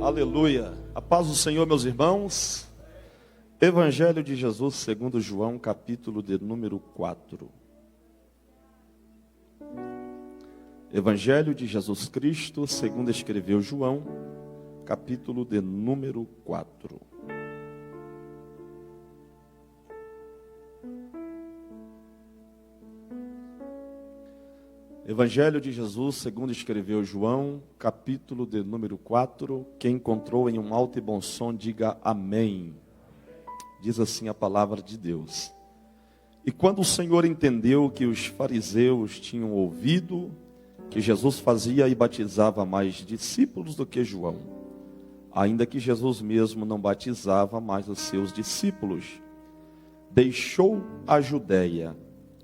Aleluia. A paz do Senhor, meus irmãos. Evangelho de Jesus segundo João, capítulo de número 4. Evangelho de Jesus Cristo, segundo escreveu João, capítulo de número 4. Evangelho de Jesus, segundo escreveu João, capítulo de número 4. Quem encontrou em um alto e bom som, diga amém. Diz assim a palavra de Deus. E quando o Senhor entendeu que os fariseus tinham ouvido que Jesus fazia e batizava mais discípulos do que João, ainda que Jesus mesmo não batizava mais os seus discípulos, deixou a Judeia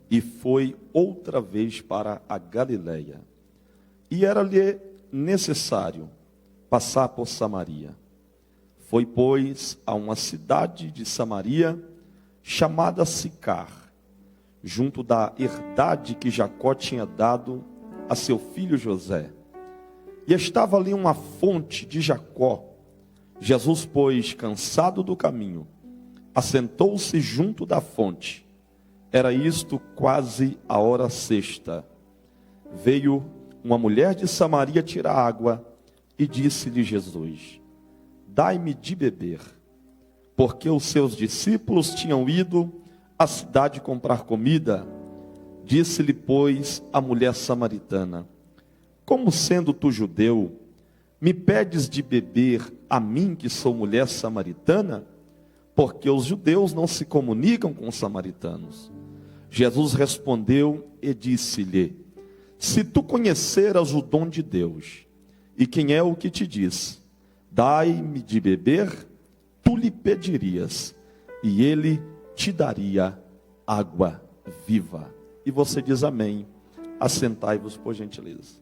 e foi outra vez para a Galileia. E era-lhe necessário passar por Samaria. Foi, pois, a uma cidade de Samaria, chamada Sicar, junto da herdade que Jacó tinha dado a seu filho José. E estava ali uma fonte de Jacó. Jesus, pois, cansado do caminho, assentou-se junto da fonte. Era isto quase a hora sexta. Veio uma mulher de Samaria tirar água e disse-lhe Jesus: dai-me de beber. Porque os seus discípulos tinham ido à cidade comprar comida. Disse-lhe, pois, a mulher samaritana: como sendo tu judeu, me pedes de beber a mim, que sou mulher samaritana? Porque os judeus não se comunicam com os samaritanos. Jesus respondeu e disse-lhe: se tu conheceras o dom de Deus, e quem é o que te diz, dai-me de beber, tu lhe pedirias, e ele te daria água viva. E você diz amém. Assentai-vos, por gentileza.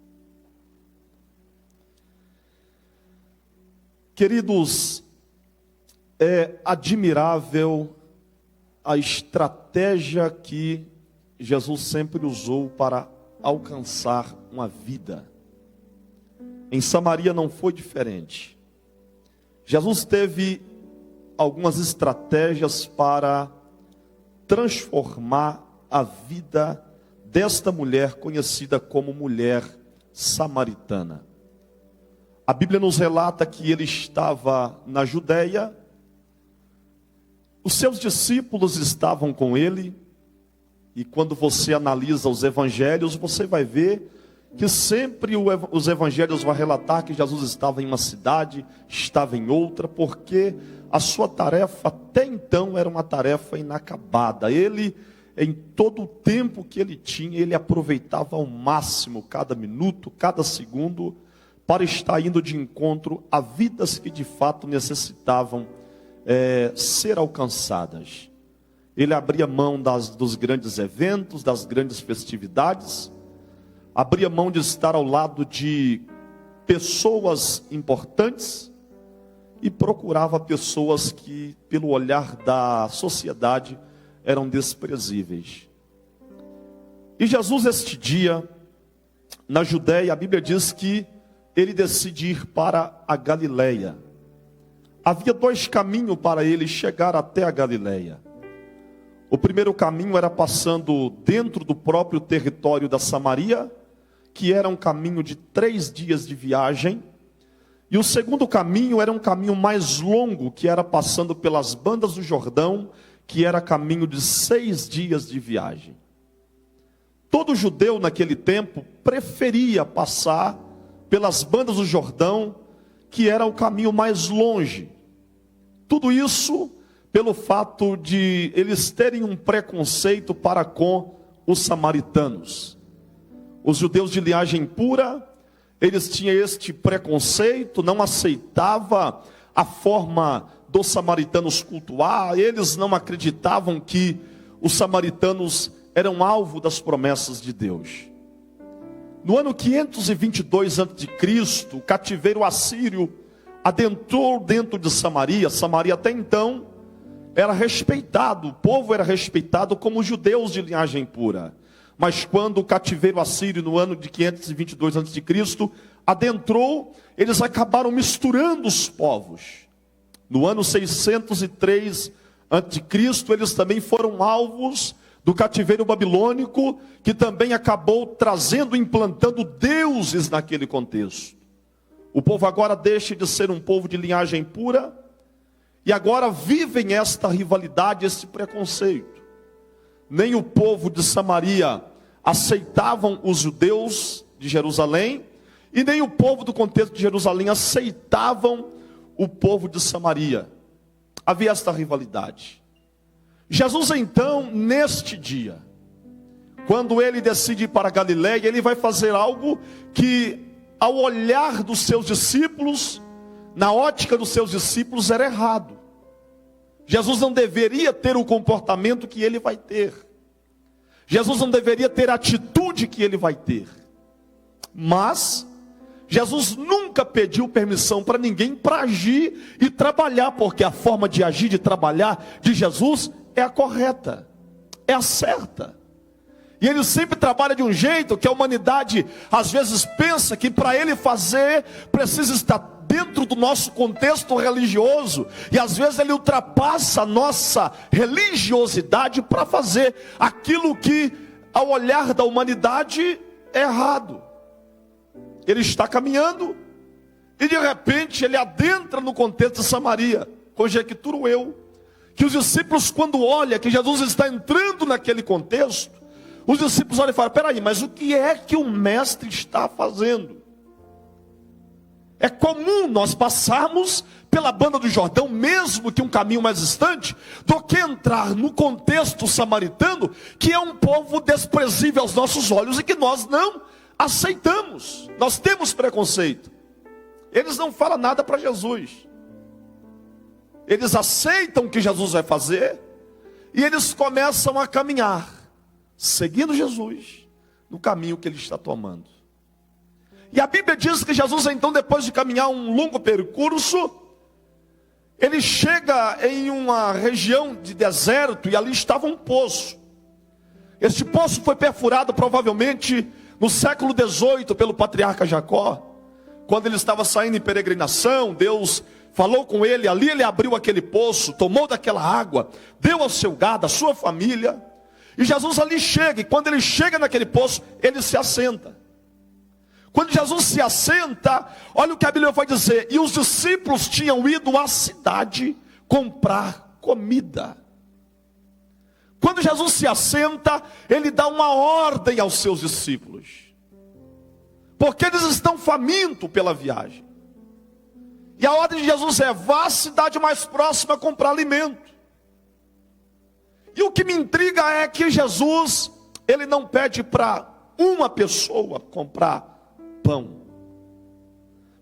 Queridos, é admirável a estratégia que Jesus sempre usou para alcançar uma vida. Em Samaria não foi diferente. Jesus teve algumas estratégias para transformar a vida desta mulher conhecida como mulher samaritana. A Bíblia nos relata que ele estava na Judeia. Os seus discípulos estavam com ele, e quando você analisa os evangelhos, você vai ver que sempre os evangelhos vão relatar que Jesus estava em uma cidade, estava em outra, porque a sua tarefa até então era uma tarefa inacabada. Ele, em todo o tempo que ele tinha, ele aproveitava ao máximo cada minuto, cada segundo, para estar indo de encontro a vidas que de fato necessitavam ser alcançadas. Ele abria mão dos grandes eventos, das grandes festividades, abria mão de estar ao lado de pessoas importantes e procurava pessoas que, pelo olhar da sociedade, eram desprezíveis. E Jesus, este dia, na Judeia, a Bíblia diz que ele decide ir para a Galileia. Havia dois caminhos para ele chegar até a Galileia. O primeiro caminho era passando dentro do próprio território da Samaria, que era um caminho de 3 dias de viagem. E o segundo caminho era um caminho mais longo, que era passando pelas bandas do Jordão, que era caminho de 6 dias de viagem. Todo judeu naquele tempo preferia passar pelas bandas do Jordão, que era o caminho mais longe. Tudo isso pelo fato de eles terem um preconceito para com os samaritanos. Os judeus de linhagem pura, eles tinham este preconceito, não aceitava a forma dos samaritanos cultuar, eles não acreditavam que os samaritanos eram alvo das promessas de Deus. No ano 522 a.C., o cativeiro assírio adentrou dentro de Samaria. Samaria até então era respeitado, o povo era respeitado como judeus de linhagem pura. Mas quando o cativeiro assírio, no ano de 522 a.C., adentrou, eles acabaram misturando os povos. No ano 603 a.C., eles também foram alvos do cativeiro babilônico, que também acabou trazendo, implantando deuses naquele contexto. O povo agora deixa de ser um povo de linhagem pura, e agora vivem esta rivalidade, esse preconceito. Nem o povo de Samaria aceitavam os judeus de Jerusalém, e nem o povo do contexto de Jerusalém aceitavam o povo de Samaria. Havia esta rivalidade. Jesus então, neste dia, quando ele decide ir para a Galileia, ele vai fazer algo que, ao olhar dos seus discípulos, na ótica dos seus discípulos, era errado. Jesus não deveria ter o comportamento que ele vai ter. Jesus não deveria ter a atitude que ele vai ter. Mas Jesus nunca pediu permissão para ninguém para agir e trabalhar, porque a forma de agir, de trabalhar de Jesus é a correta, é a certa. E ele sempre trabalha de um jeito que a humanidade às vezes pensa que para ele fazer precisa estar dentro do nosso contexto religioso, e às vezes ele ultrapassa a nossa religiosidade para fazer aquilo que, ao olhar da humanidade, é errado. Ele está caminhando e de repente ele adentra no contexto de Samaria. Conjecturo eu que os discípulos, quando olham que Jesus está entrando naquele contexto, os discípulos olham e falam: peraí, mas o que é que o mestre está fazendo? É comum nós passarmos pela banda do Jordão, mesmo que um caminho mais distante, do que entrar no contexto samaritano, que é um povo desprezível aos nossos olhos e que nós não aceitamos. Nós temos preconceito. Eles não falam nada para Jesus. Eles aceitam o que Jesus vai fazer e eles começam a caminhar, seguindo Jesus no caminho que ele está tomando. E a Bíblia diz que Jesus, então, depois de caminhar um longo percurso, ele chega em uma região de deserto e ali estava um poço. Este poço foi perfurado provavelmente no século 18 pelo patriarca Jacó. Quando ele estava saindo em peregrinação, Deus falou com ele, ali ele abriu aquele poço, tomou daquela água, deu ao seu gado, à sua família. E Jesus ali chega, e quando ele chega naquele poço, ele se assenta. Quando Jesus se assenta, olha o que a Bíblia vai dizer: e os discípulos tinham ido à cidade comprar comida. Quando Jesus se assenta, ele dá uma ordem aos seus discípulos, porque eles estão famintos pela viagem. E a ordem de Jesus é: vá à cidade mais próxima comprar alimento. E o que me intriga é que Jesus, ele não pede para uma pessoa comprar pão.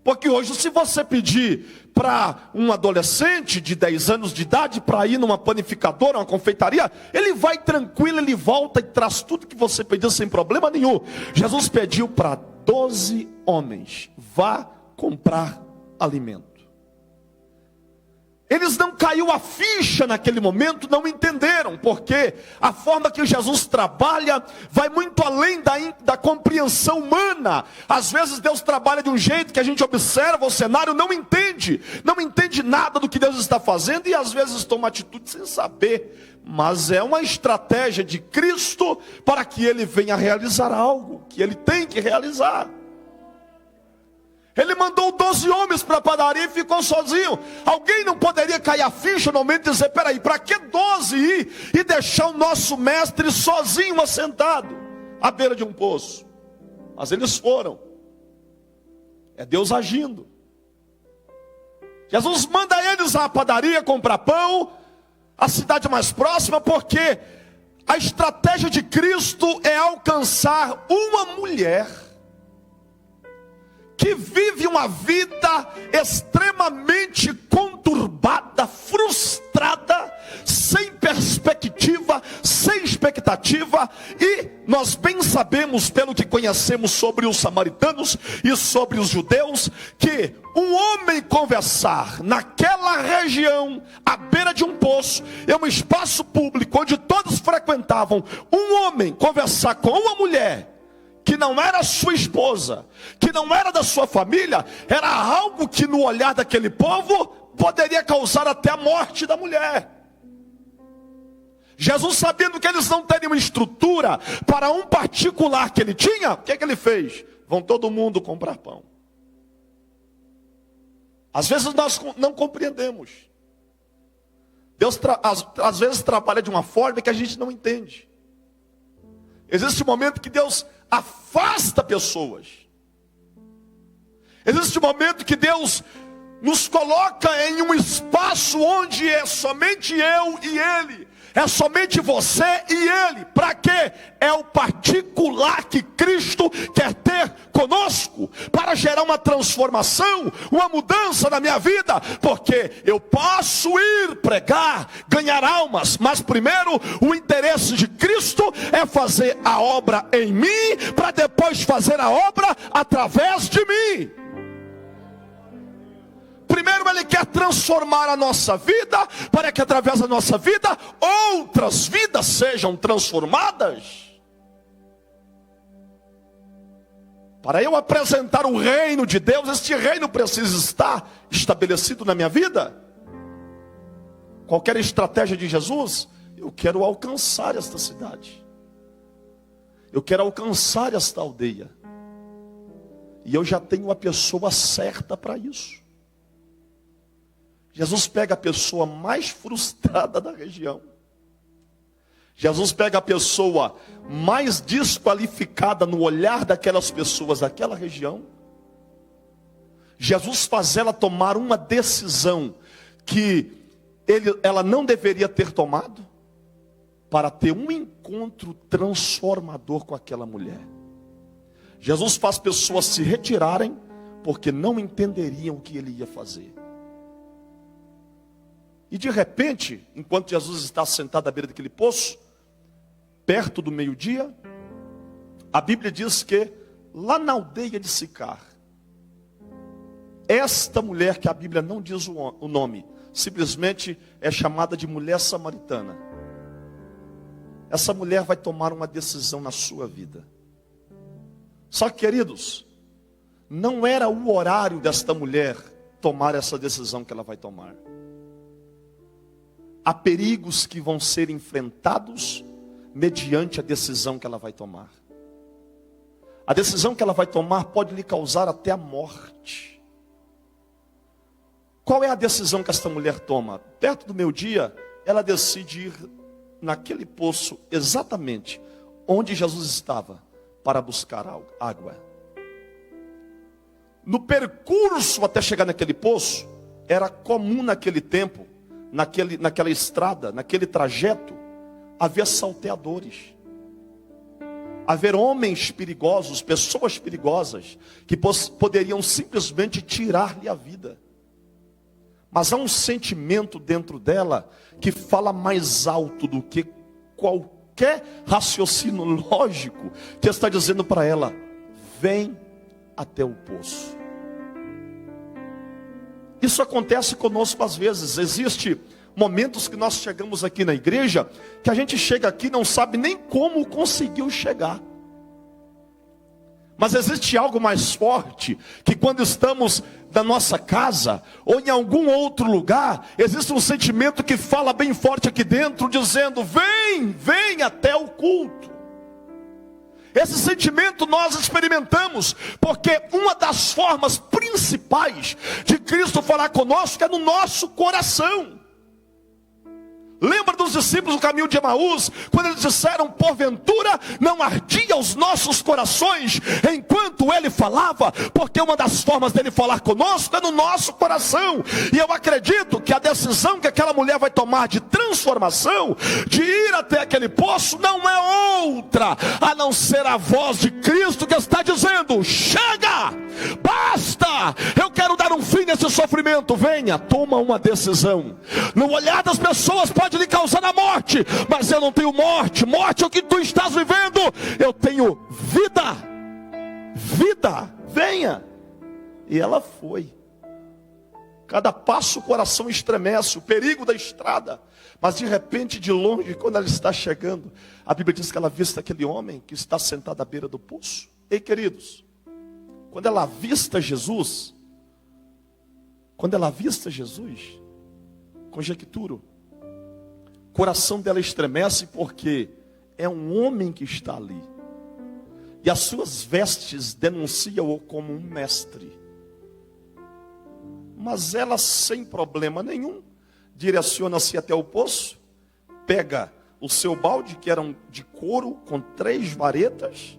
Porque hoje, se você pedir para um adolescente de 10 anos de idade para ir numa panificadora, uma confeitaria, ele vai tranquilo, ele volta e traz tudo que você pediu sem problema nenhum. Jesus pediu para 12 homens: vá comprar alimento. Eles não caiu a ficha naquele momento, não entenderam, porque a forma que Jesus trabalha vai muito além da compreensão humana. Às vezes Deus trabalha de um jeito que a gente observa o cenário, não entende nada do que Deus está fazendo, e às vezes toma atitude sem saber. Mas é uma estratégia de Cristo para que ele venha realizar algo que ele tem que realizar. Ele mandou 12 homens para a padaria e ficou sozinho. Alguém não poderia cair a ficha no momento e dizer: peraí, para que 12 ir e deixar o nosso mestre sozinho, assentado à beira de um poço? Mas eles foram. É Deus agindo. Jesus manda eles à padaria comprar pão, a cidade mais próxima, porque a estratégia de Cristo é alcançar uma mulher que vive uma vida extremamente conturbada, frustrada, sem perspectiva, sem expectativa, e nós bem sabemos, pelo que conhecemos sobre os samaritanos e sobre os judeus, que um homem conversar naquela região, à beira de um poço, é um espaço público onde todos frequentavam, um homem conversar com uma mulher que não era sua esposa, que não era da sua família, era algo que no olhar daquele povo poderia causar até a morte da mulher. Jesus, sabendo que eles não teriam estrutura para um particular que ele tinha, o que é que ele fez? Vão todo mundo comprar pão. Às vezes nós não compreendemos. Deus às vezes trabalha de uma forma que a gente não entende. Existe um momento que Deus afasta pessoas. Existe um momento que Deus nos coloca em um espaço onde é somente eu e Ele. É somente você e Ele. Para quê? É o particular que Cristo quer ter conosco, para gerar uma transformação, uma mudança na minha vida. Porque eu posso ir pregar, ganhar almas, mas primeiro o interesse de Cristo é fazer a obra em mim, para depois fazer a obra através de mim. Primeiro Ele quer transformar a nossa vida, para que através da nossa vida, outras vidas sejam transformadas. Para eu apresentar o reino de Deus, este reino precisa estar estabelecido na minha vida. Qualquer estratégia de Jesus, eu quero alcançar esta cidade. Eu quero alcançar esta aldeia. E eu já tenho a pessoa certa para isso. Jesus pega a pessoa mais frustrada da região. Jesus pega a pessoa mais desqualificada no olhar daquelas pessoas daquela região. Jesus faz ela tomar uma decisão que ela não deveria ter tomado, para ter um encontro transformador com aquela mulher. Jesus faz pessoas se retirarem, porque não entenderiam o que ele ia fazer. E de repente, enquanto Jesus está sentado à beira daquele poço, perto do meio-dia, a Bíblia diz que lá na aldeia de Sicar, esta mulher, que a Bíblia não diz o nome, simplesmente é chamada de mulher samaritana. Essa mulher vai tomar uma decisão na sua vida. Só que, queridos, não era o horário desta mulher tomar essa decisão que ela vai tomar. Há perigos que vão ser enfrentados mediante a decisão que ela vai tomar. A decisão que ela vai tomar pode lhe causar até a morte. Qual é a decisão que esta mulher toma? Perto do meio-dia, ela decide ir naquele poço exatamente onde Jesus estava para buscar água. No percurso até chegar naquele poço, era comum naquele tempo, naquela estrada, naquele trajeto, haver salteadores, haver homens perigosos, pessoas perigosas, que poderiam simplesmente tirar-lhe a vida. Mas há um sentimento dentro dela que fala mais alto do que qualquer raciocínio lógico, que está dizendo para ela: vem até o poço. Isso acontece conosco às vezes. Existem momentos que nós chegamos aqui na igreja, que a gente chega aqui e não sabe nem como conseguiu chegar. Mas existe algo mais forte, que quando estamos na nossa casa, ou em algum outro lugar, existe um sentimento que fala bem forte aqui dentro, dizendo: vem até o culto. Esse sentimento nós experimentamos, porque uma das formas principais de Cristo falar conosco é no nosso coração. Lembra dos discípulos do caminho de Emaús, quando eles disseram: porventura não ardia os nossos corações enquanto ele falava? Porque uma das formas dele falar conosco é no nosso coração. E eu acredito que a decisão que aquela mulher vai tomar de transformação, de ir até aquele poço, não é outra a não ser a voz de Cristo, que está dizendo: chega, basta, eu quero dar um fim nesse sofrimento, venha, toma uma decisão. No olhar das pessoas pode lhe causar a morte, mas eu não tenho morte. Morte é o que tu estás vivendo. Eu tenho vida. Vida, venha. E ela foi. Cada passo o coração estremece, o perigo da estrada. Mas de repente, de longe, quando ela está chegando, a Bíblia diz que ela avista aquele homem que está sentado à beira do poço. Ei, queridos, quando ela avista Jesus, conjecturo, o coração dela estremece porque é um homem que está ali. E as suas vestes denunciam-o como um mestre. Mas ela, sem problema nenhum, direciona-se até o poço, pega o seu balde, que era de couro, com 3 varetas,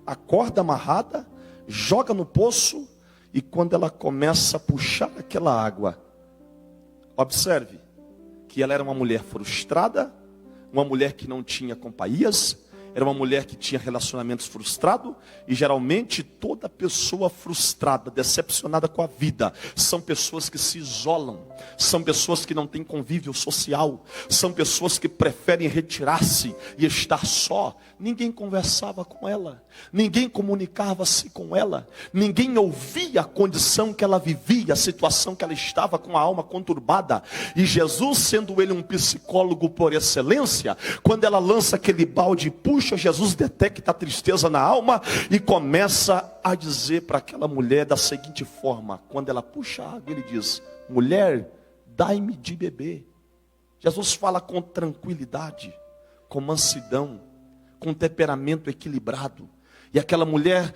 a corda amarrada, joga no poço, e quando ela começa a puxar aquela água, observe que ela era uma mulher frustrada, uma mulher que não tinha companhias, era uma mulher que tinha relacionamentos frustrados, e geralmente toda pessoa frustrada, decepcionada com a vida, são pessoas que se isolam, são pessoas que não têm convívio social, são pessoas que preferem retirar-se e estar só. Ninguém conversava com ela, ninguém comunicava-se com ela, ninguém ouvia a condição que ela vivia, a situação que ela estava, com a alma conturbada. E Jesus, sendo ele um psicólogo por excelência, quando ela lança aquele balde e puxa, Jesus detecta a tristeza na alma e começa a dizer para aquela mulher da seguinte forma: quando ela puxa a água, ele diz: mulher, dai-me de beber. Jesus fala com tranquilidade, com mansidão, com temperamento equilibrado. E aquela mulher,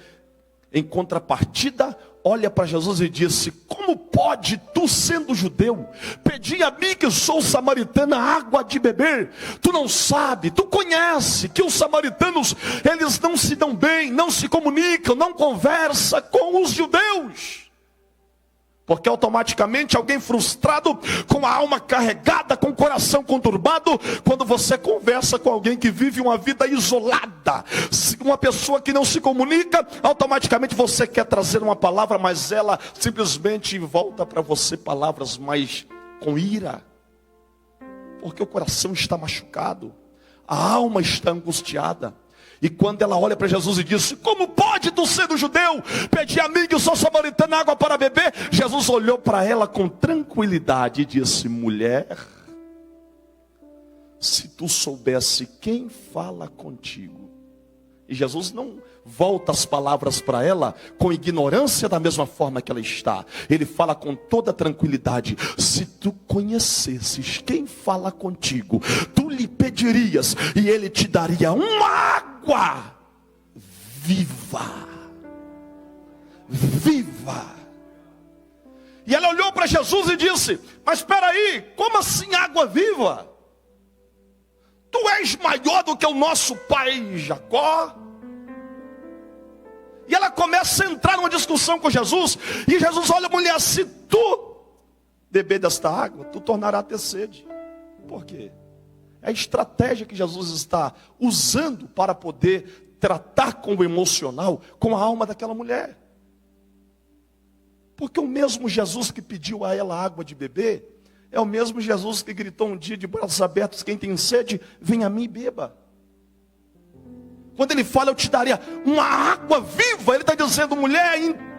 em contrapartida, olha para Jesus e disse: como pode tu, sendo judeu, pedir a mim, que sou samaritana, água de beber? Tu não sabe, tu conhece que os samaritanos, eles não se dão bem, não se comunicam, não conversam com os judeus. Porque automaticamente alguém frustrado, com a alma carregada, com o coração conturbado, quando você conversa com alguém que vive uma vida isolada, uma pessoa que não se comunica, automaticamente você quer trazer uma palavra, mas ela simplesmente volta para você palavras mais com ira. Porque o coração está machucado, a alma está angustiada. E quando ela olha para Jesus e diz: como pode tu, sendo judeu, pedir a mim, que sou samaritana, água para beber? Jesus olhou para ela com tranquilidade e disse: mulher, se tu soubesse quem fala contigo. E Jesus não volta as palavras para ela com ignorância, da mesma forma que ela está. Ele fala com toda tranquilidade: se tu conhecesses quem fala contigo, tu lhe pedirias e ele te daria uma água viva. Viva. E ela olhou para Jesus e disse: mas espera aí, como assim água viva? Tu és maior do que o nosso pai Jacó? E ela começa a entrar numa discussão com Jesus. E Jesus olha a mulher: se tu beber desta água, tu tornará a ter sede. Por quê? É a estratégia que Jesus está usando para poder tratar com o emocional, com a alma daquela mulher. Porque o mesmo Jesus que pediu a ela água de beber, é o mesmo Jesus que gritou um dia de braços abertos: quem tem sede, vem a mim e beba. Quando ele fala: eu te daria uma água viva, ele está dizendo: mulher, entenda,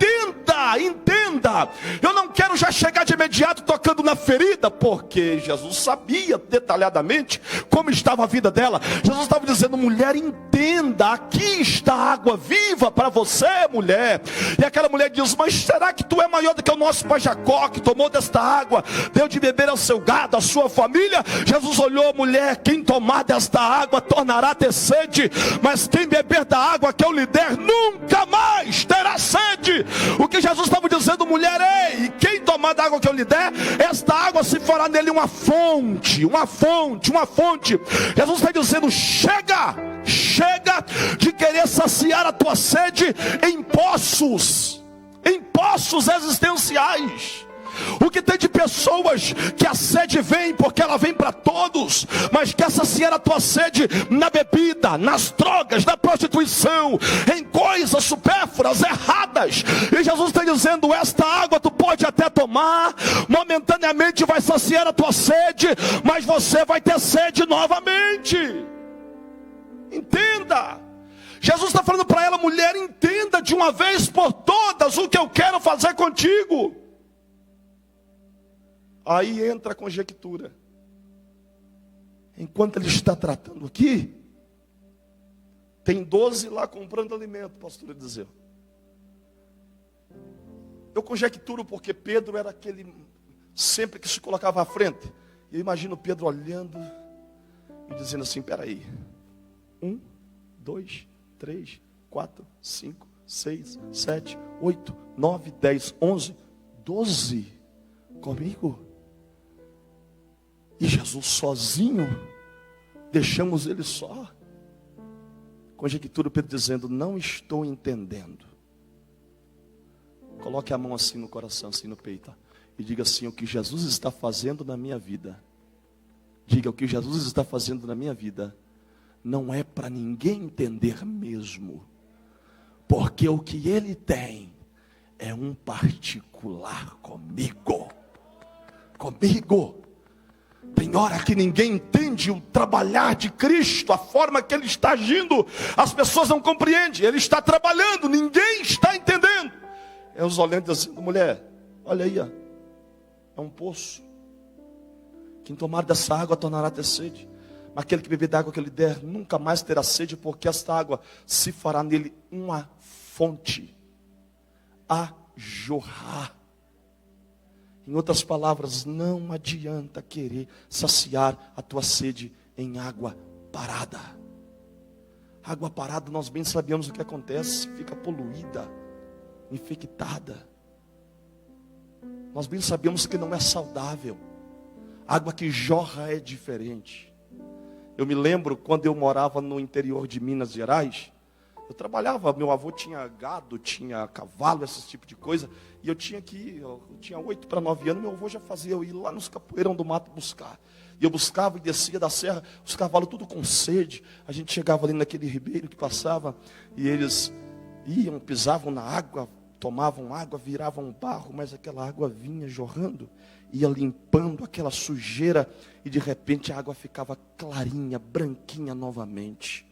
eu não quero já chegar de imediato tocando na ferida, porque Jesus sabia detalhadamente como estava a vida dela. Jesus estava dizendo: mulher, entenda, aqui está a água viva para você, mulher. E aquela mulher diz: mas será que tu é maior do que o nosso pai Jacó, que tomou desta água, deu de beber ao seu gado, à sua família? Jesus olhou: mulher, quem tomar desta água tornará a ter sede, mas quem beber da água que eu lhe der, nunca mais terá sede. O que Jesus estava dizendo: mulher, ei, quem tomar da água que eu lhe der, esta água se fará nele uma fonte. Jesus está dizendo: chega de querer saciar a tua sede em poços existenciais. O que tem de pessoas que a sede vem porque ela vem para todos, mas quer saciar a tua sede na bebida, nas drogas, na prostituição, em coisas supérfluas, erradas. E Jesus está dizendo: esta água tu pode até tomar, momentaneamente vai saciar a tua sede, mas você vai ter sede novamente. Entenda. Jesus está falando para ela: mulher, entenda de uma vez por todas o que eu quero fazer contigo. Aí entra a conjectura. Enquanto ele está tratando aqui, tem 12 lá comprando alimento, pastor Eliseu. Eu conjecturo porque Pedro era aquele sempre que se colocava à frente. E eu imagino Pedro olhando e dizendo assim: peraí, 1, 2, 3, 4, 5, 6, 7, 8, 9, 10, 11, 12 comigo. E Jesus sozinho, deixamos ele só. Conjectura Pedro dizendo: não estou entendendo. Coloque a mão assim no coração, assim no peito, e diga assim: o que Jesus está fazendo na minha vida. Diga: o que Jesus está fazendo na minha vida não é para ninguém entender mesmo, porque o que ele tem é um particular comigo. Tem hora que ninguém entende o trabalhar de Cristo, a forma que ele está agindo. As pessoas não compreendem. Ele está trabalhando, ninguém está entendendo. É os olhando dizendo: mulher, olha aí, ó, é um poço. Quem tomar dessa água tornará a ter sede. Mas aquele que beber da água que ele der nunca mais terá sede, porque esta água se fará nele uma fonte a jorrar. Em outras palavras, não adianta querer saciar a tua sede em água parada. Água parada, nós bem sabemos o que acontece: fica poluída, infectada. Nós bem sabemos que não é saudável. Água que jorra é diferente. Eu me lembro quando eu morava no interior de Minas Gerais. Eu trabalhava, meu avô tinha gado, tinha cavalo, esse tipo de coisa. E eu tinha 8 para 9 anos, meu avô já fazia eu ir lá nos capoeirão do mato buscar. E eu buscava e descia da serra, os cavalos tudo com sede. A gente chegava ali naquele ribeiro que passava, e eles iam, pisavam na água, tomavam água, viravam barro, mas aquela água vinha jorrando, ia limpando aquela sujeira, e de repente a água ficava clarinha, branquinha novamente.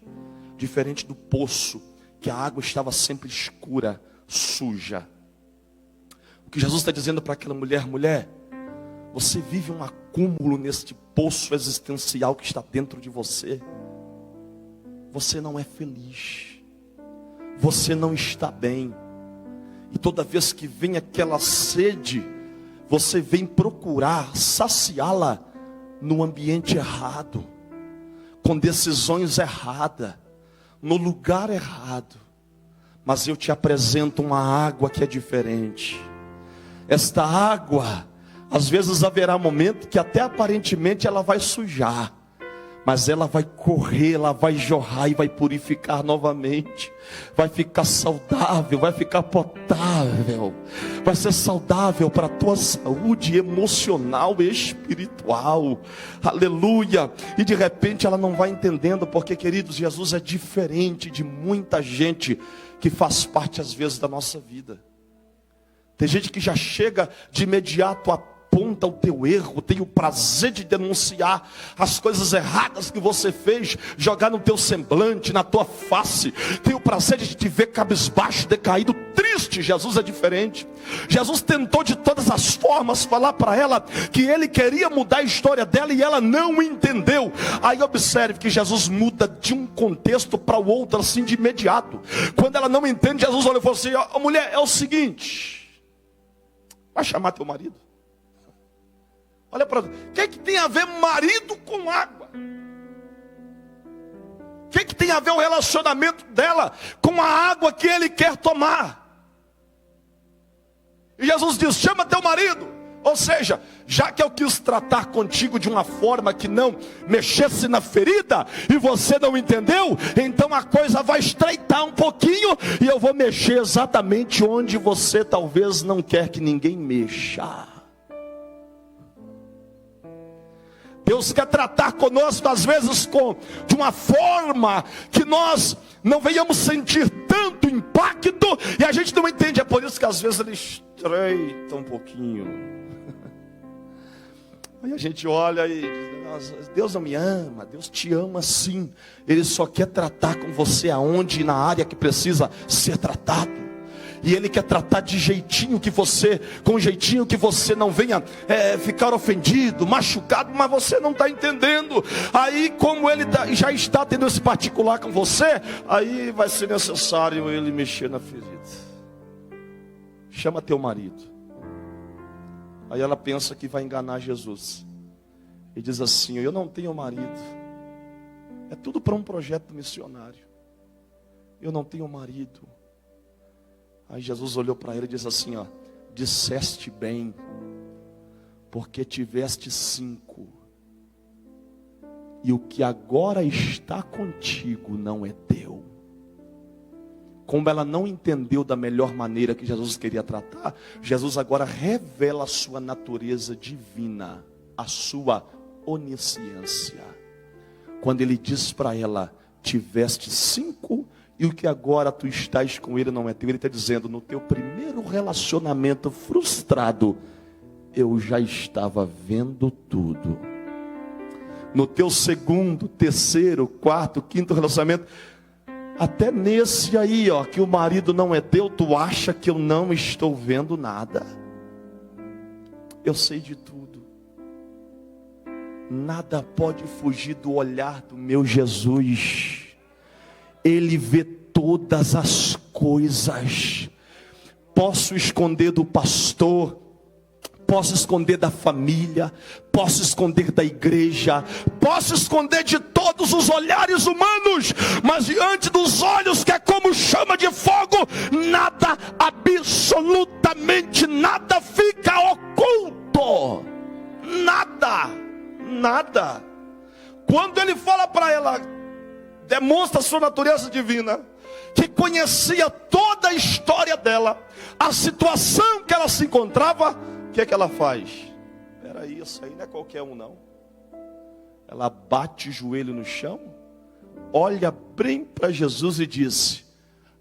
Diferente do poço, que a água estava sempre escura, suja. O que Jesus está dizendo para aquela mulher: mulher, você vive um acúmulo neste poço existencial que está dentro de você. Você não é feliz. Você não está bem. E toda vez que vem aquela sede, você vem procurar saciá-la no ambiente errado, com decisões erradas, no lugar errado. Mas eu te apresento uma água que é diferente. Esta água, às vezes haverá momento que até aparentemente ela vai sujar, mas ela vai correr, ela vai jorrar e vai purificar novamente. Vai ficar saudável, vai ficar potável. Vai ser saudável para a tua saúde emocional e espiritual. Aleluia. E de repente ela não vai entendendo, porque, queridos, Jesus é diferente de muita gente que faz parte às vezes da nossa vida. Tem gente que já chega de imediato aponta o teu erro, tem o prazer de denunciar as coisas erradas que você fez, jogar no teu semblante, na tua face, tem o prazer de te ver cabisbaixo, decaído, triste. Jesus é diferente. Jesus tentou de todas as formas falar para ela que ele queria mudar a história dela, e ela não entendeu. Aí observe que Jesus muda de um contexto para o outro assim de imediato. Quando ela não entende, Jesus olhou e falou assim: ó, mulher, é o seguinte, vai chamar teu marido. Olha para o que tem a ver marido com água? O que tem a ver o relacionamento dela com a água que ele quer tomar? E Jesus diz: chama teu marido. Ou seja, já que eu quis tratar contigo de uma forma que não mexesse na ferida, e você não entendeu, então a coisa vai estreitar um pouquinho, e eu vou mexer exatamente onde você talvez não quer que ninguém mexa. Deus quer tratar conosco, às vezes, de uma forma que nós não venhamos sentir tanto impacto, e a gente não entende. É por isso que às vezes Ele estreita um pouquinho. Aí a gente olha e diz: Deus não me ama. Deus te ama sim. Ele só quer tratar com você aonde, na área que precisa ser tratado. E Ele quer tratar de jeitinho que você, com jeitinho que você não venha ficar ofendido, machucado, mas você não está entendendo. Aí, como Ele já está tendo esse particular com você, aí vai ser necessário Ele mexer na ferida. Chama teu marido. Aí ela pensa que vai enganar Jesus. E diz assim: eu não tenho marido. É tudo para um projeto missionário. Eu não tenho marido. Aí Jesus olhou para ele e disse assim: disseste bem, porque tiveste 5, e o que agora está contigo não é teu. Como ela não entendeu da melhor maneira que Jesus queria tratar, Jesus agora revela a sua natureza divina, a sua onisciência. Quando ele diz para ela: tiveste 5, e o que agora tu estás com ele não é teu. Ele está dizendo: no teu primeiro relacionamento frustrado, eu já estava vendo tudo. No teu segundo, terceiro, quarto, quinto relacionamento, até nesse aí, que o marido não é teu, tu acha que eu não estou vendo nada. Eu sei de tudo. Nada pode fugir do olhar do meu Jesus. Ele vê todas as coisas. Posso esconder do pastor, posso esconder da família, posso esconder da igreja, posso esconder de todos os olhares humanos, mas diante dos olhos que é como chama de fogo, nada, absolutamente nada fica oculto. Nada. Quando ele fala para ela, demonstra a sua natureza divina, que conhecia toda a história dela, a situação que ela se encontrava, o que é que ela faz? Peraí, isso aí não é qualquer um não. Ela bate o joelho no chão, olha bem para Jesus e diz: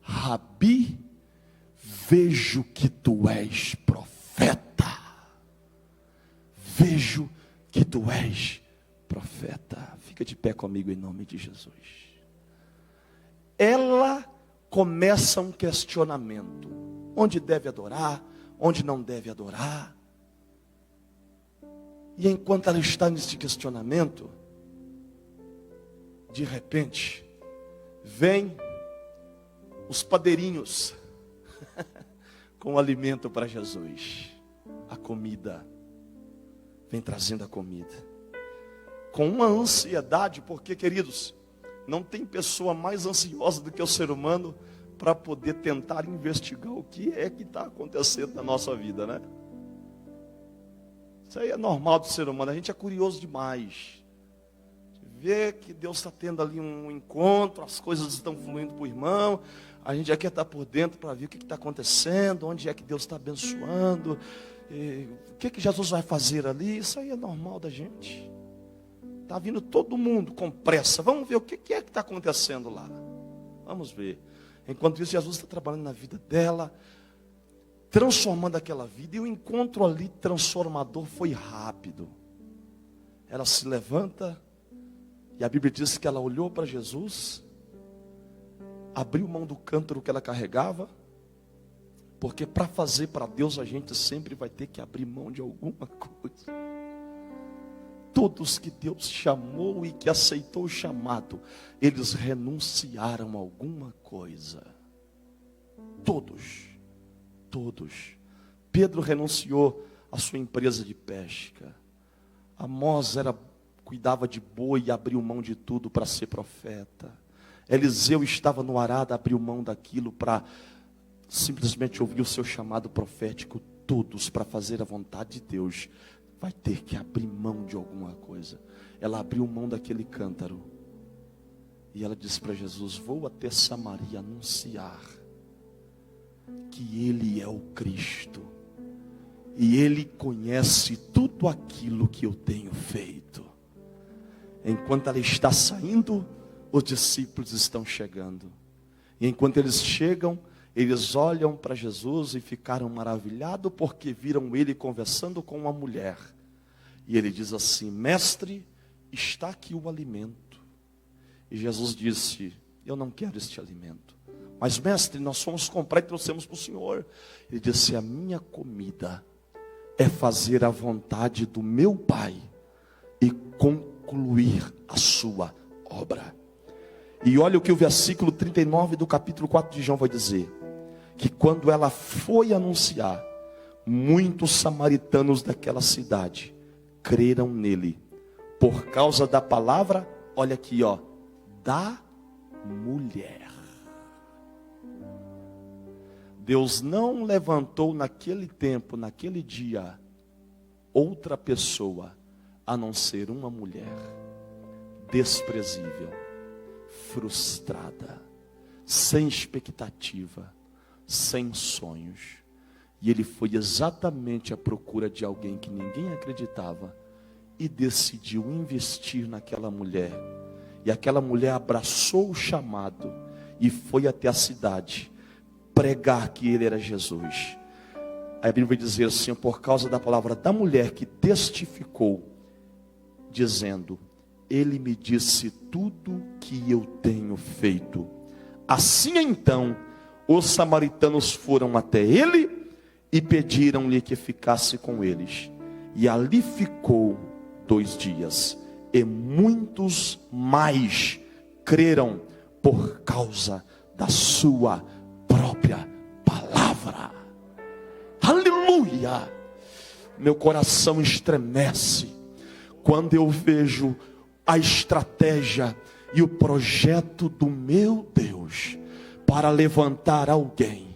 Rabi, vejo que tu és profeta. Vejo que tu és profeta. Fica de pé comigo em nome de Jesus. Ela começa um questionamento: onde deve adorar, onde não deve adorar. E enquanto ela está nesse questionamento, de repente, vem os padeirinhos com o alimento para Jesus. A comida, vem trazendo a comida, com uma ansiedade, porque, queridos, não tem pessoa mais ansiosa do que o ser humano para poder tentar investigar o que é que está acontecendo na nossa vida, né? Isso aí é normal do ser humano. A gente é curioso demais. Vê que Deus está tendo ali um encontro, as coisas estão fluindo para o irmão. A gente já quer estar por dentro para ver o que está acontecendo, onde é que Deus está abençoando, o que Jesus vai fazer ali. Isso aí é normal da gente. Está vindo todo mundo com pressa. Vamos ver o que é que está acontecendo lá. Vamos ver. Enquanto isso, Jesus está trabalhando na vida dela, transformando aquela vida. E o encontro ali transformador foi rápido. Ela se levanta, e a Bíblia diz que ela olhou para Jesus, abriu mão do cântaro que ela carregava, porque para fazer para Deus a gente sempre vai ter que abrir mão de alguma coisa. Todos que Deus chamou e que aceitou o chamado, eles renunciaram a alguma coisa. Todos. Pedro renunciou à sua empresa de pesca. Amós cuidava de boi e abriu mão de tudo para ser profeta. Eliseu estava no arado, abriu mão daquilo para simplesmente ouvir o seu chamado profético. Todos, para fazer a vontade de Deus, vai ter que abrir mão de alguma coisa. Ela abriu mão daquele cântaro. E ela disse para Jesus: vou até Samaria anunciar que Ele é o Cristo. E Ele conhece tudo aquilo que eu tenho feito. Enquanto ela está saindo, os discípulos estão chegando. E enquanto eles chegam, eles olham para Jesus e ficaram maravilhados porque viram ele conversando com uma mulher. E ele diz assim: mestre, está aqui o alimento. E Jesus disse: eu não quero este alimento. Mas mestre, nós fomos comprar e trouxemos para o Senhor. Ele disse: a minha comida é fazer a vontade do meu Pai e concluir a sua obra. E olha o que o versículo 39 do capítulo 4 de João vai dizer: que quando ela foi anunciar, muitos samaritanos daquela cidade creram nele, por causa da palavra, olha aqui ó, da mulher. Deus não levantou naquele tempo, naquele dia, outra pessoa, a não ser uma mulher desprezível, frustrada, sem expectativa, sem sonhos. E ele foi exatamente à procura de alguém que ninguém acreditava e decidiu investir naquela mulher. E aquela mulher abraçou o chamado e foi até a cidade pregar que ele era Jesus. A Bíblia vai dizer assim: por causa da palavra da mulher que testificou, dizendo: ele me disse tudo que eu tenho feito. Assim então, os samaritanos foram até ele e pediram-lhe que ficasse com eles. E ali ficou 2 dias. E muitos mais creram por causa da sua própria palavra. Aleluia! Meu coração estremece quando eu vejo a estratégia e o projeto do meu Deus para levantar alguém.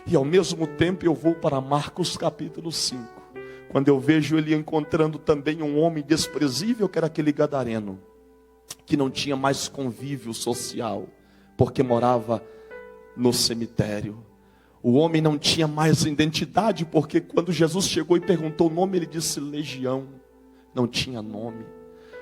E ao mesmo tempo eu vou para Marcos capítulo 5, quando eu vejo ele encontrando também um homem desprezível, que era aquele gadareno, que não tinha mais convívio social, porque morava no cemitério. O homem não tinha mais identidade, porque quando Jesus chegou e perguntou o nome, ele disse Legião. Não tinha nome.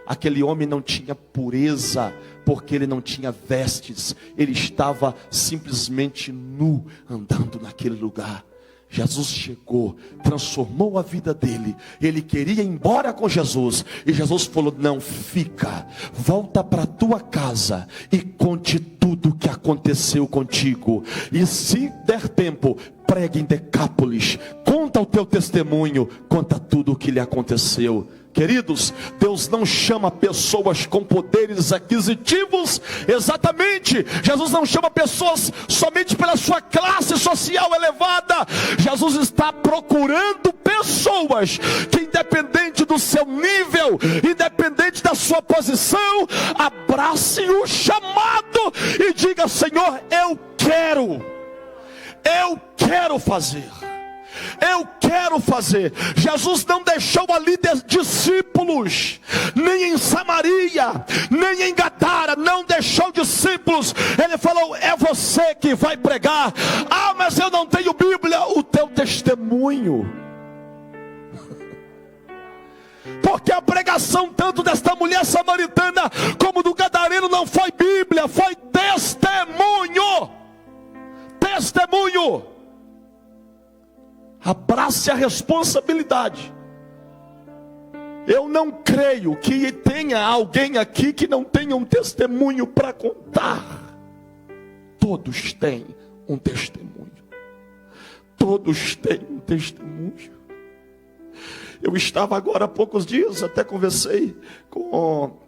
Aquele homem não tinha pureza, porque ele não tinha vestes. Ele estava simplesmente nu, andando naquele lugar. Jesus chegou, transformou a vida dele. Ele queria ir embora com Jesus, e Jesus falou: não, fica, volta para tua casa e conte tudo o que aconteceu contigo. E se der tempo, pregue em Decápolis, conta o teu testemunho, conta tudo o que lhe aconteceu. Queridos, Deus não chama pessoas com poderes aquisitivos, exatamente. Jesus não chama pessoas somente pela sua classe social elevada. Jesus está procurando pessoas que, independente do seu nível, independente da sua posição, abracem o chamado e diga: Senhor, eu quero fazer. Eu quero fazer. Jesus não deixou ali discípulos, nem em Samaria, nem em Gadara, não deixou discípulos. Ele falou: é você que vai pregar. Ah, mas eu não tenho Bíblia. O teu testemunho. Porque a pregação tanto desta mulher samaritana como do gadareno não foi Bíblia, foi testemunho. Testemunho. Abrace a responsabilidade. Eu não creio que tenha alguém aqui que não tenha um testemunho para contar. Todos têm um testemunho. Todos têm um testemunho. Eu estava agora há poucos dias, até conversei com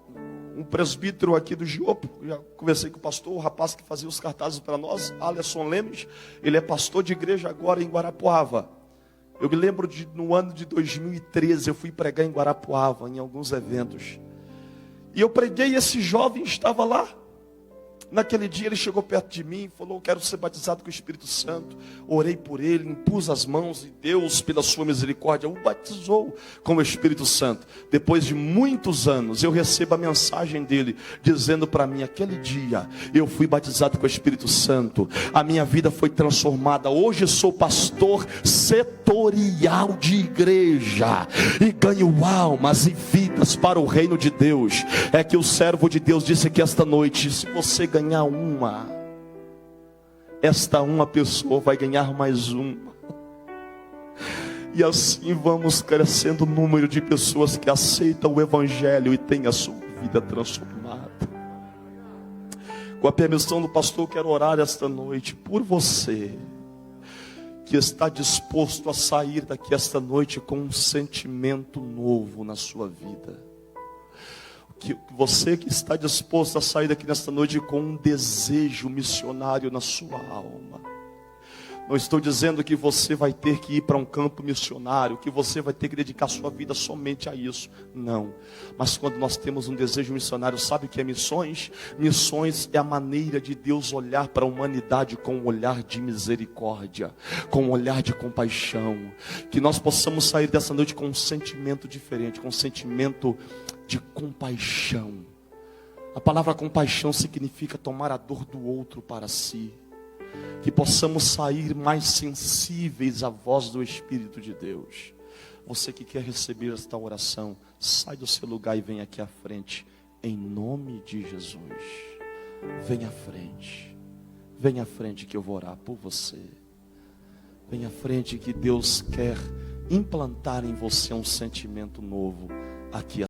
um presbítero aqui do Giopo. Já conversei com o pastor, o rapaz que fazia os cartazes para nós, Alisson Lemes. Ele é pastor de igreja agora em Guarapuava. Eu me lembro no ano de 2013, eu fui pregar em Guarapuava, em alguns eventos. E eu preguei, e esse jovem estava lá. Naquele dia ele chegou perto de mim e falou: quero ser batizado com o Espírito Santo. Orei por ele, impus as mãos, e Deus, pela sua misericórdia, o batizou com o Espírito Santo. Depois de muitos anos, eu recebo a mensagem dele, dizendo para mim: aquele dia eu fui batizado com o Espírito Santo, a minha vida foi transformada. Hoje sou pastor setorial setorial de igreja e ganho almas e vidas para o reino de Deus, é que o servo de Deus disse que esta noite, se você ganhar esta uma pessoa vai ganhar mais uma. E assim vamos crescendo o número de pessoas que aceitam o Evangelho e têm a sua vida transformada. Com a permissão do pastor, eu quero orar esta noite por você, que está disposto a sair daqui esta noite com um sentimento novo na sua vida. Você que está disposto a sair daqui nesta noite com um desejo missionário na sua alma. Não estou dizendo que você vai ter que ir para um campo missionário, que você vai ter que dedicar sua vida somente a isso. Não. Mas quando nós temos um desejo missionário, sabe o que é missões? Missões é a maneira de Deus olhar para a humanidade com um olhar de misericórdia, com um olhar de compaixão. Que nós possamos sair dessa noite com um sentimento diferente, com um sentimento de compaixão. A palavra compaixão significa tomar a dor do outro para si. Que possamos sair mais sensíveis à voz do Espírito de Deus. Você que quer receber esta oração, sai do seu lugar e vem aqui à frente, em nome de Jesus. Vem à frente que eu vou orar por você. Vem à frente que Deus quer implantar em você um sentimento novo aqui.